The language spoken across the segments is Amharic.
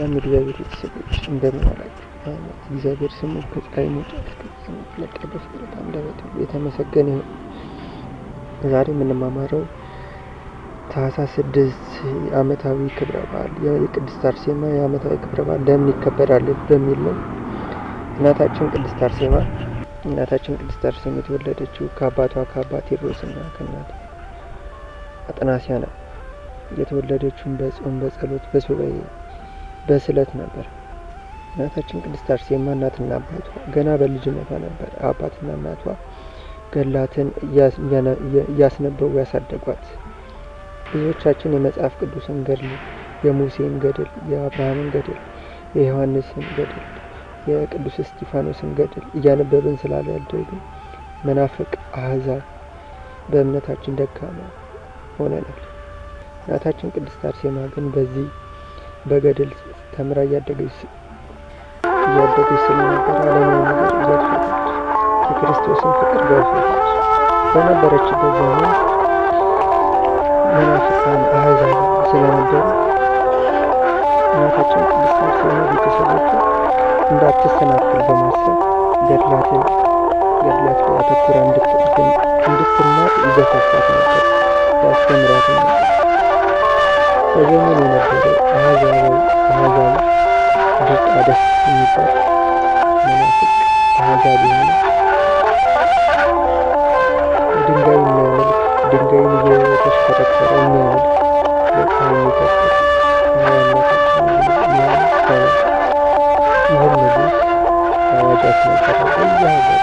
ሰላም እግዚአብሔር ቤተሰቦች እንደምን ዋላችሁ? እግዚአብሔር ስሙ ከፀሐይ መውጫ እስከ መጥለቅ በፍጥረት አንደበቱ የተመሰገነ ይሁን። ዛሬ የምንማማረው ታኅሳስ 6 ዓመታዊ ክብረ በዓል የቅድስት አርሴማ የዓመታዊ ክብረ በዓል ለምን ይከበራል በሚል ነው። እናታችን ቅድስት አርሴማ የተወለደችው ከአባቷ ከአባ ቴዎድሮስና ከእናቷ አጥናስያ ነው። የተወለደችውን በጾም በጸሎት በሱባኤ በስለት ነበር። እናታችን ቅድስት አርሴማ እናትና አባቷ ገና በልጅነቷ ነበር አባትና እናቷ ገድላትን እያስነበቡ ያሳደጓት። ብዙዎቻችን የመጽሐፍ ቅዱስን ገድል፣ የሙሴን ገድል፣ የአብርሃምን ገድል፣ የዮሐንስን ገድል፣ የቅዱስ እስጢፋኖስን ገድል እያነበብን ስላላደጉ መናፍቅ አሕዛብ በእምነታችን ደካማ ሆነናል። እናታችን ቅድስት አርሴማ ግን በዚህ በገድል ተምራ እያደገች ስለነበር ዓለማዊ ነገር ገድፋለች። የክርስቶስን ፍቅር ገድፋለች። በነበረችበት ዘመን መናፍቃን አሕዛብ ስለነበሩ እናታችን ቅድስት አርሴማ ቤተሰቦቿ እንዳትሰናከል በማሰብ ገድላት ላይ አተኩራ እንድትማር ይገፋፋት ነበር፣ ያስተምራት ነበር። በዘመኑ የነበረው አሕዛብ ድርጣድስ የሚባል መናፍቅ አሕዛብ የሆነ ድንጋይን እየተሽከረከረ የሚያመልክ በፀሐይ የሚከበር ይህን ንጉሥ አዋጅ አስነበረ በየሀገሩ።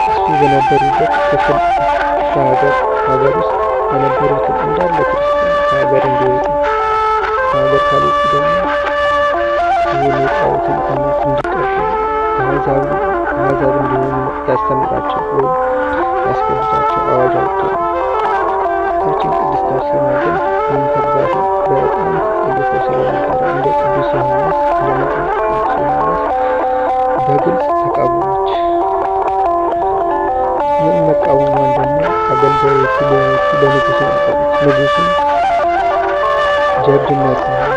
እሱ በነበሩበት ክፍል ሀገር ውስጥ የነበሩትን እንዳለ ክርስቲያን ከሀገር እንዲወጡ፣ ከሀገር ካልወጡ ደግሞ ይህን የጣዖትን እምነት እንዲቀበሉ አሕዛብ እንዲሆኑ ያስተምራቸው ወይም ያስገድዳቸው አዋጅ አውጥቷል። እናታችን ቅድስት አርሴማ ግን ይህን ተግባር በጣም ተጸይፈው ስለነበረ እንደ ቅዱስ ዮሐንስ በግልጽ ተቃወመች። ይህን መቃወሟን ደግሞ አገልጋዮቹ ለንጉሱ ነገሩት። ንጉሱም ጀብድነት ነው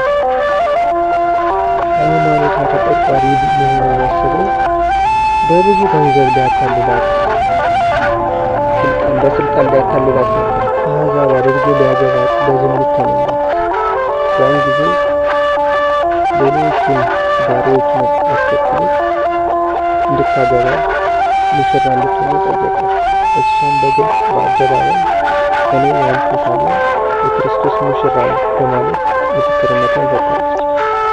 ሃይማኖቷ ተቆርቋሪ መሆኗን አስበው በብዙ ገንዘብ ሊያታልላት በስልጣን ሊያታልላት ነበር። አሕዛብ አድርጎ ሊያገባት በዝሙት ተመኘ። ያን ጊዜ ሌሎቹን ባሪያዎች አስከትሎ እንድታገባ ሙሽራ እንድትሆን ጠየቃት። እሷም በግልጽ በአደባባይ እኔ ያንተ ሳልሆን የክርስቶስ ሙሽራ ነው በማለት ምስክርነቷን ሰጠች።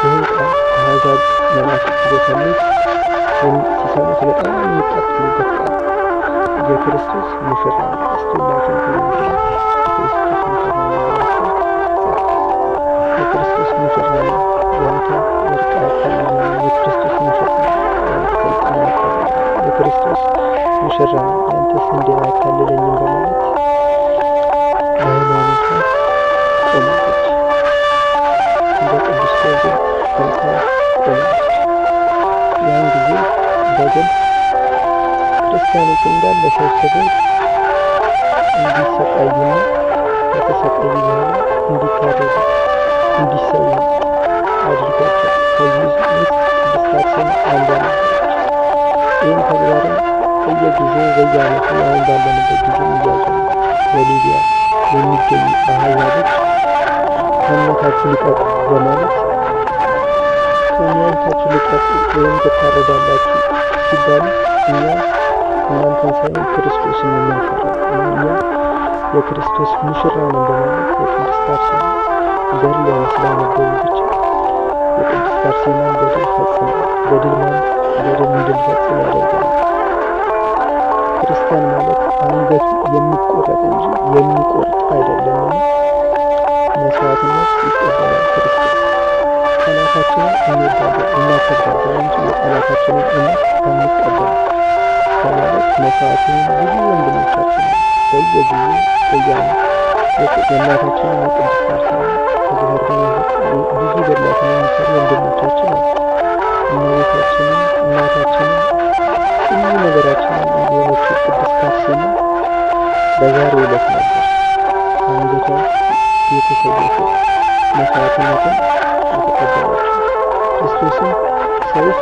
ይህን ቃል አሕዛብ መናፍቅ ጎሰኞች ሲሰሙት በጣም የሚቃጠሉበት ቃል የክርስቶስ ሙሽራ ነው። እስቲላቸው የክርስቶስ ሙሽራ ነው ያንተ ወርቅ ያታልለኝ፣ የክርስቶስ ሙሽራ ነው ያንተ ስልጣን ያታልለኝ፣ የክርስቶስ ሙሽራ ነው ያንተ ስንዴ አያታልለኝም በማለት በሃይማኖቷ ቆማለች። እንደ ቅዱስ ጴጥሮስ ጸንታ ቆማለች። ያን ጊዜ በግልጽ ክርስቲያኖች እንዳለ ሰብስበው እንዲሰቃዩና ከተሰቃዩ በኋላ እንዲታረዱ እንዲሰዉ አድርጓቸው። ከዚህ ውስጥ ቅድስት አርሴማ አንዷ ነበረች። ይህን ተግባርም በየጊዜው በየዓመቱ አሁን ባለንበት ጊዜ እያዘኑ በሊቢያ የሚገኙ አሕዛቦች ከእምነታችሁ ልቀቁ በማለት ከእምነታችሁ ልቀቁ ወይም ትታረዳላችሁ ሲባሉ እኛ እናንተን ሳይሆን ክርስቶስን የምንፈራው እኛ የክርስቶስ ሙሽራ ነን በማለት የቅድስት አርሴማ ገድሏን ስላነበቡ ብቻ የቅድስት አርሴማን ገድል ፈጽመው ገድል እንድንፈጽም ያደርጋል። ክርስቲያን ማለት አንገቱ የሚቆረጥ እንጂ የሚቆርጥ አይደለምና መስዋዕትነት ይቀበላል። ክርስቶስ ጠላታችንን እንወዳለን እናከብራለን እንጂ የጠላታችንን እምነት አንቀበልም በማለት መስዋዕትን ብዙ ወንድሞቻችን በየጊዜው የእናታችንን የቅድስት አርሴማ ተግባር በመፈጸም ብዙ ገድላትን የሚሰሩ ወንድሞቻችን አሉ። እመቤታችንን እናታችንን ሁሉ ነገራችንን እንዲሆነችው ቅድስት አርሴማ በዛሬው ዕለት ነበር አንገቷ የተሰየፈው መስዋዕትነትን የተቀበላቸው። ክርስቶስን ሰይፍ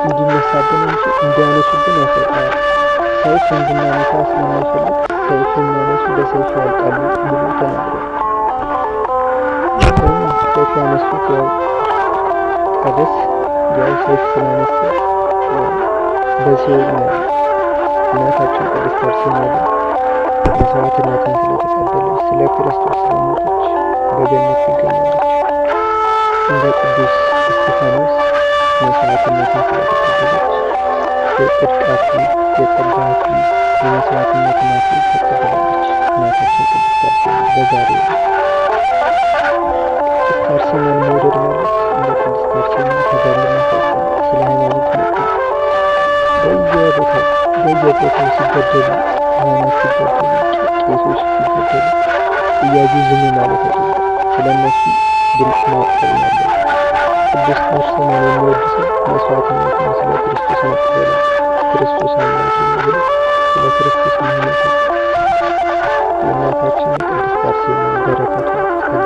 እንዲነሳብን እንጂ እንዲያነሱብን ያፈቅራል። ሰይፍ እንድናነሳ ስለማይፈልግ ሰይፍ የሚያነሱ በሰይፍ ያልቃሉ ብሎ ተናግሯል። ሰይፍ ያነሱት ያው ቀደስ ያው ሰይፍ ስላነሳ በሲኦል ነው። እናታችን ቅድስት አርሴማ ግን መስዋዕትነትን ስለተቀበለች ስለ ክርስቶስ ስለሞተች በገነት ትገኛለች። እንደ ቅዱስ እስጢፋኖስ መስዋዕትነትን ስለተቀበለች የጽድቅ አክሊል፣ የጸጋ አክሊል፣ የመስዋዕትነትን አክሊል ተቀበላለች እናታችን ቅድስት አርሴማ። በዛሬው ቅድስት አርሴማን መውደድ ማለት እንደ ቅድስት አርሴማ ተጋድሎ መፈጸም፣ ስለ ሃይማኖት መቆም፣ በየቦታው ሲገደሉ ካህናት ሲገደሉ፣ ቄሶች ሲገደሉ እያዩ ዝም ማለት አይደለም። ስለ እነሱ ድምፅ ማቆም ያለው ቅድስት አርሴማን የሚወድ ሰው መስዋዕትነትን ስለ ክርስቶስ መቀበል ክርስቶስን